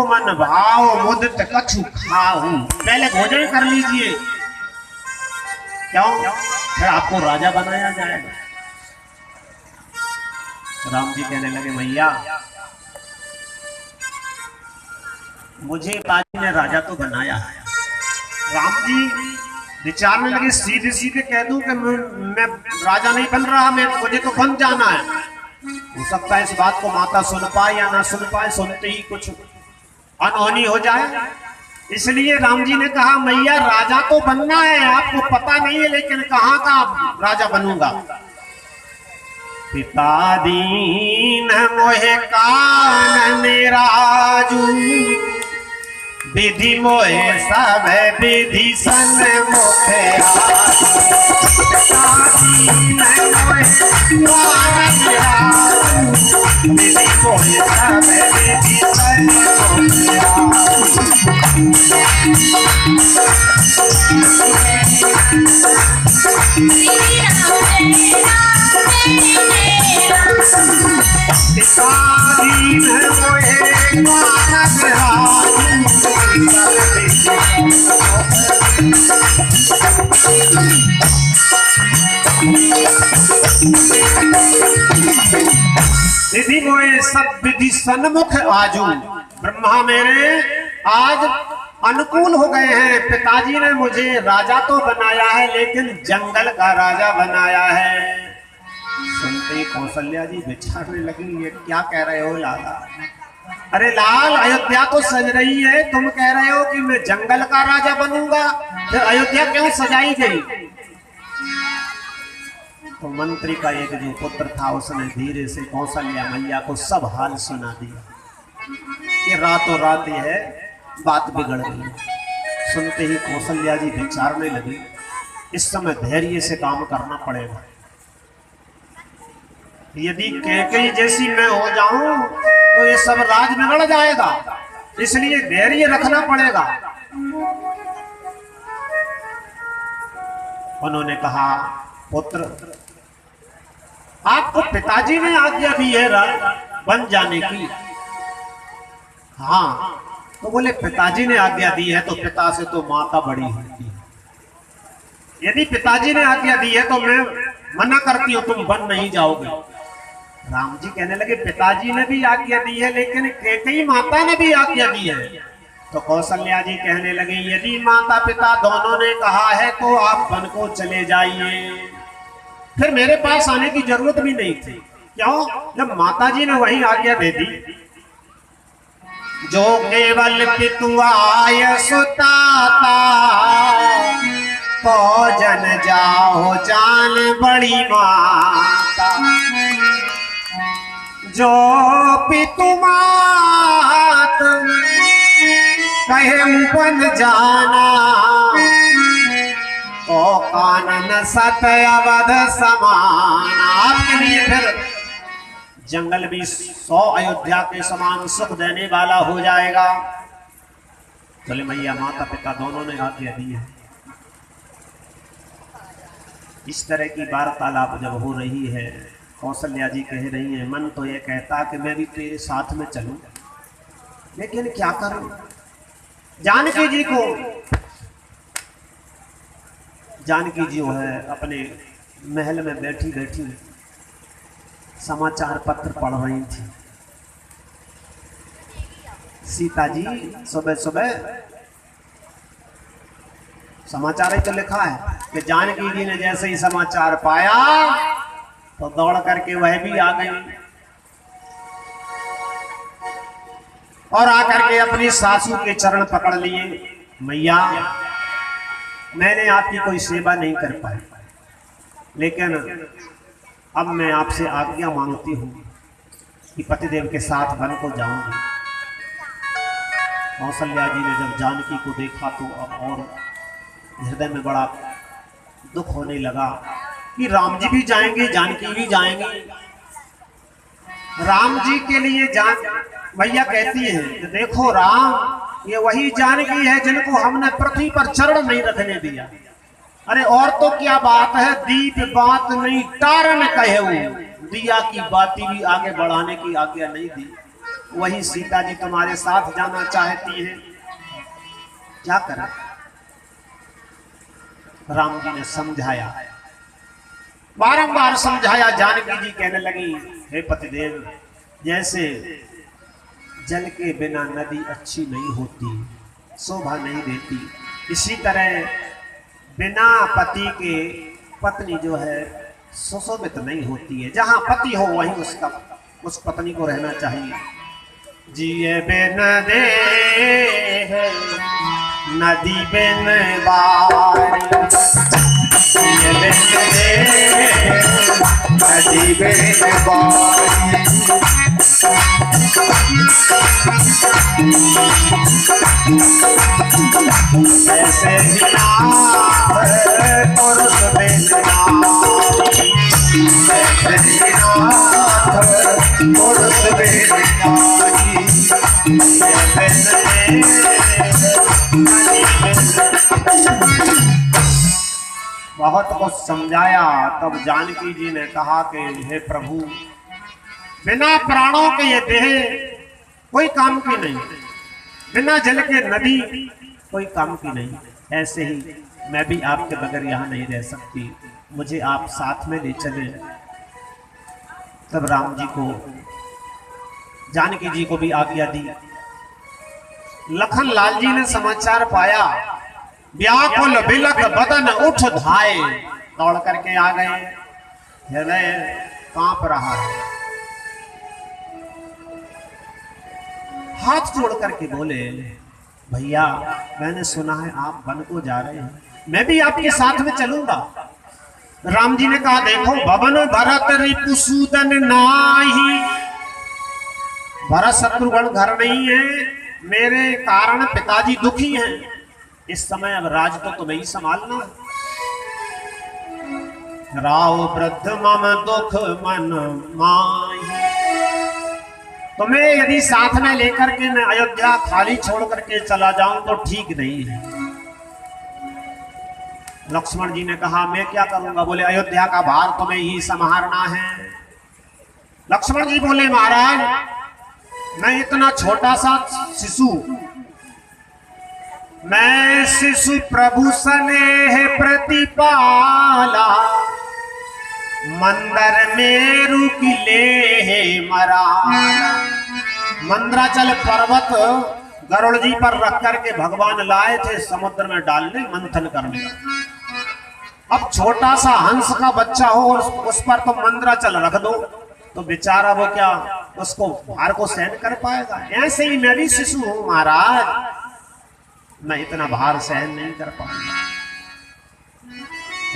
मन भाव मुदित कछु खाऊं। पहले भोजन कर लीजिए, क्यों? फिर आपको राजा बनाया जाएगा। राम जी कहने लगे, मैया मुझे पिताजी ने राजा तो बनाया है। राम जी विचारने लगे, सीधे सीधे कह दूं कि मैं राजा नहीं बन रहा, मुझे तो बन जाना है। हो सकता है इस बात को माता सुन पाए या ना सुन पाए, सुनते ही कुछ अनहोनी हो जाए। इसलिए राम जी ने कहा, मैया राजा तो बनना है, आपको पता नहीं है, लेकिन कहाँ का राजा बनूंगा। पिता दीन मोहे कानन राजू, विधि मोहे सब विधि सन्मुख आजू। पिता दीन मोहे कानन राजू, विधि मोहे सब विधि सन्मुख आजू। विधि मोए सब विधि सन्मुख आजू। ब्रह्मा मेरे आज अनुकूल हो गए हैं। पिताजी ने मुझे राजा तो बनाया है, लेकिन जंगल का राजा बनाया है। सुनते ही कौशल्या जी विचारने लगी, ये क्या कह रहे हो लाला? अरे लाल, अयोध्या तो सज रही है, तुम कह रहे हो कि मैं जंगल का राजा बनूंगा, फिर अयोध्या क्यों सजाई गई? तो मंत्री का एक जो पुत्र था, उसने धीरे से कौशल्या मैया को सब हाल सुना दिया कि रातों रात ये है बात बिगड़ गई। सुनते ही कौशल्या जी विचारने लगी, इस समय धैर्य से काम करना पड़ेगा। यदि कैकेयी जैसी मैं हो जाऊं तो ये सब राज बिगड़ जाएगा, इसलिए धैर्य रखना पड़ेगा। उन्होंने कहा, पुत्र आपको पिताजी ने आज्ञा दी है बन जाने की? हाँ। तो बोले, पिताजी ने आज्ञा दी है तो पिता से तो माता बड़ी होती है। यदि पिताजी ने आज्ञा दी है तो मैं मना करती हूं, तुम बन नहीं जाओगे। राम जी कहने लगे, पिताजी ने भी आज्ञा दी है, लेकिन कैकेयी माता ने भी आज्ञा दी है। तो कौशल्या जी कहने लगे, यदि माता पिता दोनों ने कहा है तो आप वन को चले जाइए, फिर मेरे पास आने की जरूरत भी नहीं थी। क्यों? जब माता जी ने वही आज्ञा दे दी, जो केवल पितुआय सुताता, तो जन जाओ जान बड़ी माता। जो पितु मात कहे बन जाना, तो कानन सत अवध समान। आपके लिए फिर जंगल भी 100 अयोध्या के समान सुख देने वाला हो जाएगा। चले मैया माता पिता दोनों ने आज्ञा दी है। इस तरह की वार्तालाप जब हो रही है, कौशल्या जी कह रही हैं, मन तो ये कहता कि मैं भी तेरे साथ में चलूं, लेकिन क्या करूं? जानकी जी जो है अपने महल में बैठी बैठी समाचार पत्र पढ़ रही थी। सीता जी सुबह सुबह समाचार ही तो लिखा है कि जानकी जी ने जैसे ही समाचार पाया तो दौड़ करके वह भी आ गई और आकर के अपनी सासू के चरण पकड़ लिए। मैया, मैंने आपकी कोई सेवा नहीं कर पाई, लेकिन अब मैं आपसे आज्ञा मांगती हूँ कि पतिदेव के साथ वन को जाऊंगी। कौशल्या जी ने जब जानकी को देखा तो अब और हृदय में बड़ा दुख होने लगा कि राम जी भी जाएंगे, जानकी भी जाएंगे। राम जी के लिए भैया कहती है कि देखो राम, ये वही जानकी है जिनको हमने पृथ्वी पर चरण नहीं रखने दिया। अरे और तो क्या बात है, दीप बात नहीं टारन कहे, दिया की बाती भी आगे बढ़ाने की आज्ञा नहीं दी। वही सीता जी तुम्हारे साथ जाना चाहती है, क्या करें? राम जी ने समझाया, बारंबार समझाया। जानकी जी कहने लगी, हे पतिदेव, जैसे जल के बिना नदी अच्छी नहीं होती, शोभा नहीं देती, इसी तरह बिना पति के पत्नी जो है सुशोभित नहीं होती है। जहां पति हो वहीं उस पत्नी को रहना चाहिए। जिए बिन दे नदी बिन बारी, जिए बिन दे नदी बिन बारी, ऐसे ही नाथ पुरुष बिन नारी, ऐसे ही नाथ पुरुष बिन नारी, बहुत कुछ समझाया। तब जानकी जी ने कहा कि हे प्रभु, बिना प्राणों के ये देह कोई काम की नहीं, बिना जल के नदी कोई काम की नहीं। ऐसे ही मैं भी आपके बगैर यहाँ नहीं रह सकती, मुझे आप साथ में ले चले। तब राम जी को, जानकी जी को भी आज्ञा दी। लखन लाल जी ने समाचार पाया, व्याकुल बिलख बदन उठ धाए, दौड़ करके आ गए। हृदय कांप रहा है। हाथ जोड़ करके बोले, भैया मैंने सुना है आप वन को जा रहे हैं, मैं भी आपके साथ में चलूंगा। राम जी ने कहा, देखो भवन भरत रिपुसूदन नाही, भरत शत्रुघ्न घर नहीं है, मेरे कारण पिताजी दुखी हैं। इस समय अब राज तो तुम्हें ही संभालना। राव वृद्ध मम दुख मन माही, तुम्हें यदि साथ में लेकर के मैं अयोध्या खाली छोड़ करके चला जाऊं तो ठीक नहीं है। लक्ष्मण जी ने कहा, मैं क्या करूंगा? बोले, अयोध्या का भार तुम्हें ही संभालना है। लक्ष्मण जी बोले, महाराज मैं इतना छोटा सा शिशु, मैं शिशु प्रभु स्नेह प्रतिपाला, मंदर मेरु की ले मरा। मंदराचल पर्वत गरुड़ जी पर रख करके भगवान लाए थे समुद्र में डालने, मंथन करने। अब छोटा सा हंस का बच्चा हो और उस पर तो मंदराचल रख दो तो बेचारा वो क्या उसको भार को सहन कर पाएगा? ऐसे ही मैं भी शिशु हूं महाराज, मैं इतना भार सहन नहीं कर पाऊंगा।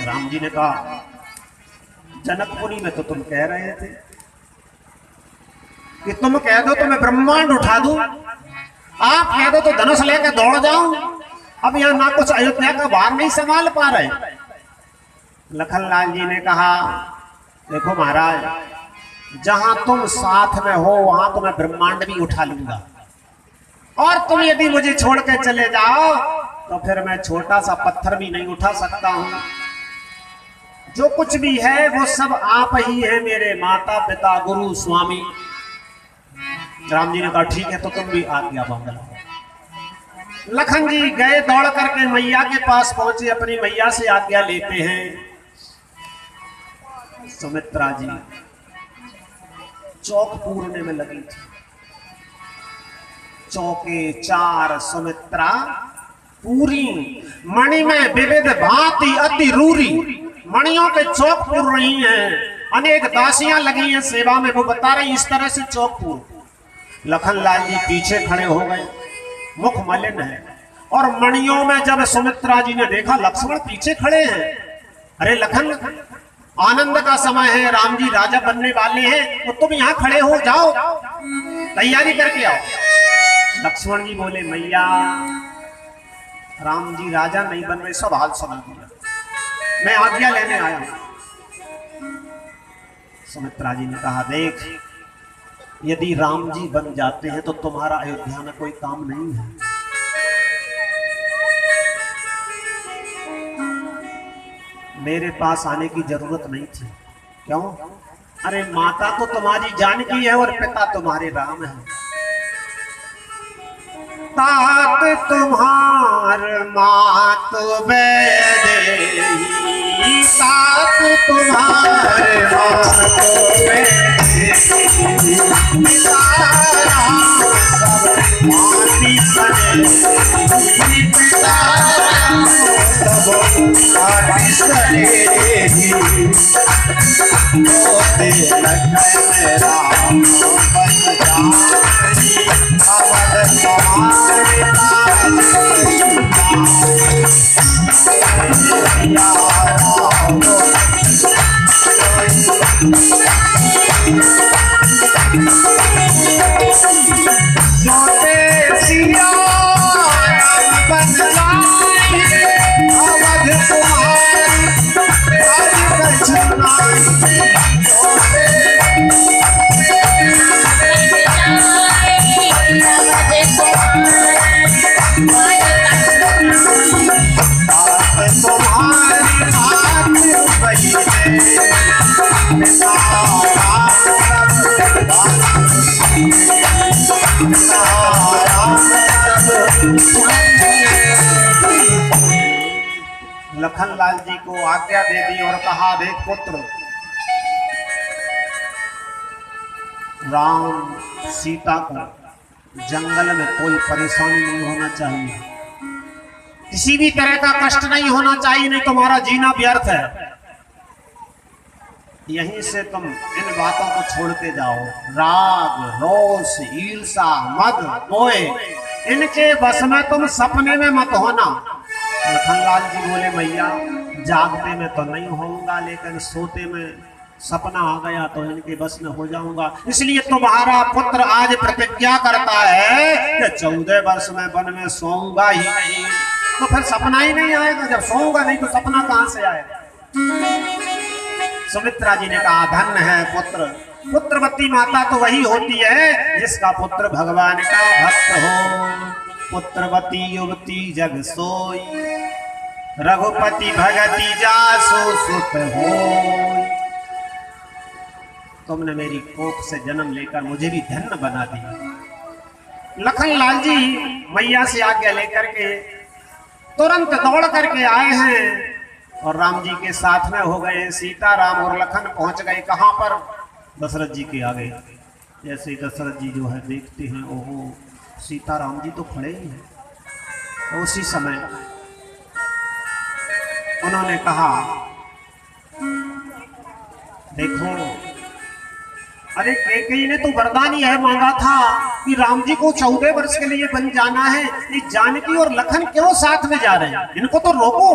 राम जी ने कहा, जनकपुरी में तो तुम कह रहे थे कि तुम कह दो तो मैं ब्रह्मांड उठा दूं, आप कह दो तो धनुष लेकर दौड़ जाऊं। अब यहां ना कुछ अयोध्या का भार नहीं संभाल पा रहे। लखनलाल जी ने कहा, देखो महाराज, जहां तुम साथ में हो वहां तो मैं ब्रह्मांड भी उठा लूंगा, और तुम यदि मुझे छोड़ के चले जाओ तो फिर मैं छोटा सा पत्थर भी नहीं उठा सकता हूं। जो कुछ भी है वो सब आप ही है, मेरे माता पिता गुरु स्वामी। राम जी ने कहा, ठीक है तो तुम भी आज्ञा मांगो। लखन जी गए, दौड़ करके मैया के पास पहुंचे, अपनी मैया से आज्ञा लेते हैं। सुमित्रा जी चौक पूरने में लगी थी। चौके चार सुमित्रा पूरी, मणि में विविध भांति अति रूरी, मणियों के चौक पूर रही हैं। अनेक दासियां लगी हैं सेवा में, वो बता रही इस तरह से चौक पूर। लखनलाल जी पीछे खड़े हो गए, मुख मलिन है, और मणियों में जब सुमित्रा जी ने देखा लक्ष्मण पीछे खड़े हैं, अरे लखन आनंद का समय है, राम जी राजा बनने वाले हैं, तो तुम यहाँ खड़े हो जाओ, तैयारी करके आओ। लक्ष्मण जी बोले, मैया राम जी राजा नहीं बन रहे, सब हाल समझ दिया, मैं आज्ञा लेने आया हूं। सुमित्रा जी ने कहा, देख यदि राम जी बन जाते हैं तो तुम्हारा अयोध्या में कोई काम नहीं है। मेरे पास आने की जरूरत नहीं थी। क्यों? अरे माता तो तुम्हारी जानकी है और पिता तुम्हारे राम है। तात तुम्हार मात बेदेही, तात तुम्हार मात बेदेही, पिता राम सब माटी सने, पिता राम सब माटी सने, होते लखन राम बन जाई, अवध तुम्हारे जोते सिया बन जाई, अवध तुम्हारी आज कछुनाई, लखनलाल जी को आज्ञा दे दी और कहा, देख पुत्र, राम सीता को जंगल में कोई परेशानी नहीं होना चाहिए, किसी भी तरह का कष्ट नहीं होना चाहिए, नहीं तुम्हारा जीना व्यर्थ है। यहीं से तुम इन बातों को छोड़ के जाओ, राग रोष ईर्षा मद मोह इनके बस में तुम सपने में मत होना। लखनलाल जी बोले, मैया जागते में तो नहीं होऊंगा, लेकिन सोते में सपना आ गया तो इनके बस में हो जाऊंगा। इसलिए तुम्हारा पुत्र आज प्रतिज्ञा करता है कि 14 वर्ष में वन में सोऊंगा ही नहीं। तो फिर सपना ही नहीं आएगा, जब सोऊंगा नहीं तो सपना कहां से आएगा। सुमित्रा जी ने कहा, धन्य है पुत्र, पुत्रवती माता तो वही होती है जिसका पुत्र भगवान का भक्त हो। पुत्रवती युवती जग सोई, रघुपति भगति जासो सुत हो। तुमने मेरी कोख से जन्म लेकर मुझे भी धन्य बना दिया। लखनलाल जी मैया से आज्ञा लेकर के तुरंत दौड़ करके आए हैं और राम जी के साथ में हो गए। सीता राम और लखन पहुंच गए कहां पर? दशरथ जी के आगे। जैसे ही दशरथ जी जो है देखते हैं, ओहो सीता राम जी तो खड़े ही हैं। तो उसी समय उन्होंने कहा, देखो, अरे कैकेयी ने तो वरदान यह मांगा था कि राम जी को 14 वर्ष के लिए बन जाना है। ये जानकी और लखन क्यों साथ में जा रहे हैं? इनको तो रोको।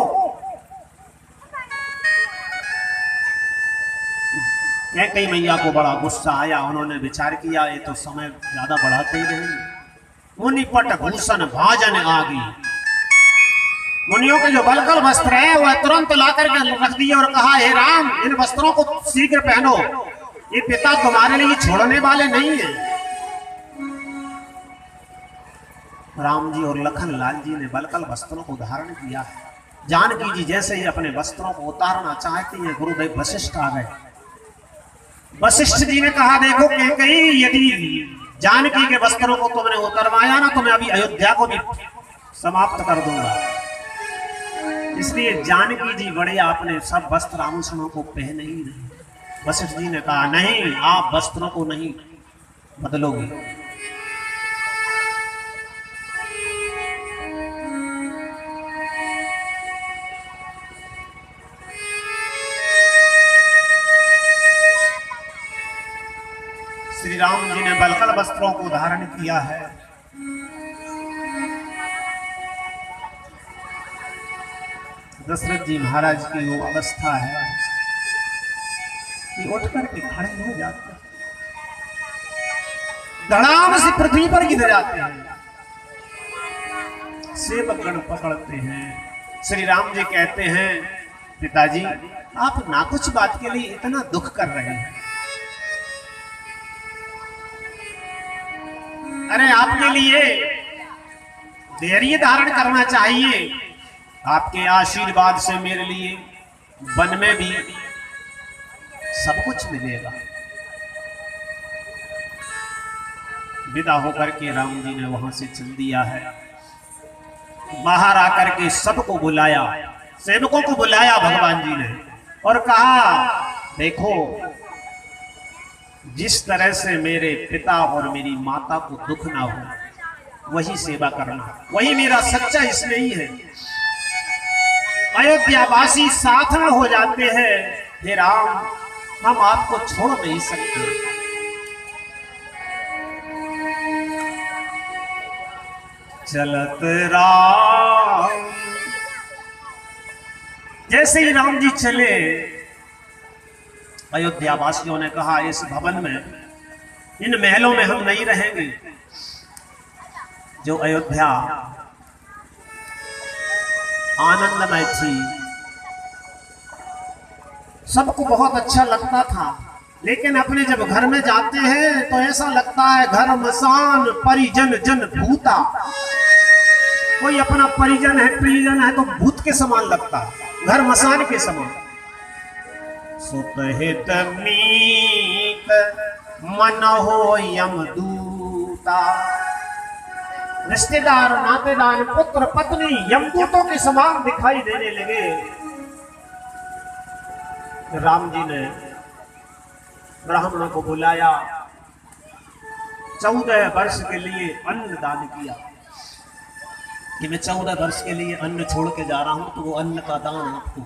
कैकेयी मैया को बड़ा गुस्सा आया। उन्होंने विचार किया, ये तो समय ज्यादा बढ़ाते ही नहीं। मुनिपट भूषण भाजन आगी, मुनियों के जो बलकल वस्त्र है वह तुरंत ला करके रख दिए और कहा, हे राम, इन वस्त्रों को शीघ्र पहनो, ये पिता तुम्हारे लिए छोड़ने वाले नहीं है। राम जी और लखन लाल जी ने बलकल वस्त्रों को धारण किया। जानकी जी जैसे ही अपने वस्त्रों को उतारना चाहती है, गुरुदेव वशिष्ठ आ गए। वशिष्ठ जी ने कहा, देखो कैकेयी, यदि जानकी के वस्त्रों को तुमने उतरवाया ना तो मैं अभी अयोध्या को भी समाप्त कर दूंगा। इसलिए जानकी जी बड़े आपने सब वस्त्र आभूषणों को पहने ही नहीं। वशिष्ठ जी ने कहा, नहीं, आप वस्त्रों को नहीं बदलोगे। श्री राम जी ने बलकल वस्त्रों को धारण किया है। दशरथ जी महाराज की वो अवस्था है कि उठ करके खड़े हो जाते हैं, धड़ाम से पृथ्वी पर गिर जाते हैं। सेवकगण पकड़ते हैं। श्री राम जी कहते हैं, पिताजी, आप ना कुछ बात के लिए इतना दुख कर रहे हैं। अरे आपके लिए धैर्य धारण करना चाहिए। आपके आशीर्वाद से मेरे लिए वन में भी सब कुछ मिलेगा। विदा होकर के राम जी ने वहां से चल दिया है। बाहर आकर के सबको बुलाया, सेवकों को बुलाया भगवान जी ने और कहा देखो, जिस तरह से मेरे पिता और मेरी माता को दुख ना हो वही सेवा करना, वही मेरा सच्चा इसमें ही है। अयोध्यावासी साथ में हो जाते हैं, हे राम हम आपको छोड़ नहीं सकते। चलत राम, जैसे ही राम जी चले, अयोध्या वासियों ने कहा इस भवन में, इन महलों में हम नहीं रहेंगे। जो अयोध्या आनंदमय थी, सबको बहुत अच्छा लगता था, लेकिन अपने जब घर में जाते हैं तो ऐसा लगता है घर मसान परिजन जन भूता। कोई अपना परिजन है प्रियजन है तो भूत के समान लगता है, घर मसान के समान। सुतहित मीत मन हो यमदूता, रिश्तेदार नातेदार पुत्र पत्नी यमदूतों के समान दिखाई देने लगे। राम जी ने ब्राह्मणों को बुलाया, 14 वर्ष के लिए अन्न दान किया कि मैं 14 वर्ष के लिए अन्न छोड़ के जा रहा हूं, तो वो अन्न का दान आपको